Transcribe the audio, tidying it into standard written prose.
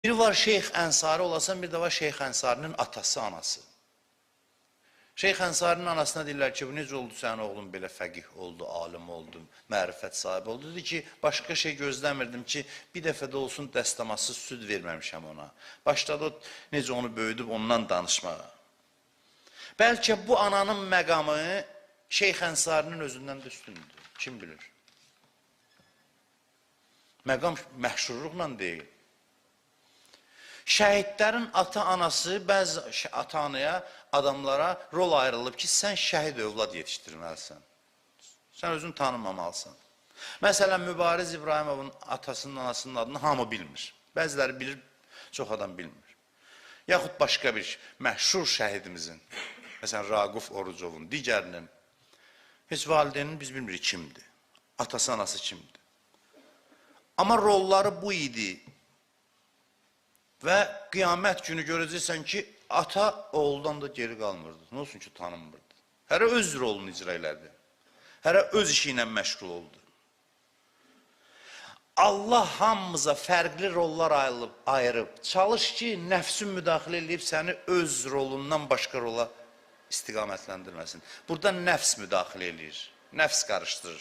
Bir var Şeyx Ənsari olasan, bir də var Şeyx Ənsarinin atası, anası. Şeyx Ənsarinin anasına deyirlər ki, bu necə oldu sənin oğlun belə fəqih oldu, alim oldu, mərifət sahibi oldu. Dedi ki, başqa şey gözləmirdim ki, bir dəfə də olsun dəstəmasız süd verməmişəm ona. Başladı necə onu böyüdüb ondan danışmağa. Bəlkə bu ananın məqamı Şeyx Ənsarinin özündən də üstündür. Kim bilir? Məqam məşhurluqla deyil. Şəhidlərin ata-anası bəzi ata-anaya, adamlara rol ayrılıb ki, sən şəhid övlad yetişdirməlisən. Sən özünü tanımamalısın. Məsələn, Mübariz İbrahimovun atasının, anasının adını hamı bilmir. Bəziləri bilir, çox adam bilmir. Yaxud başqa bir məşhur şəhidimizin, məsələn, Raquf Orucovun, digərinin, heç valideynin biz bilmirik kimdir, atası, anası kimdir. Amma rolları bu idi. Və qiyamət günü görəcəksən ki, ata oğuldan da geri qalmırdı. Nə olsun ki, tanınmırdı. Hərə öz rolunu icra elədi. Hərə öz işi ilə məşğul oldu. Allah hamımıza fərqli rollar ayırıb, çalış ki, nəfsin müdaxilə edib səni öz rolundan başqa rola istiqamətləndirməsin. Burada nəfs müdaxilə edir, nəfs qarışdırır.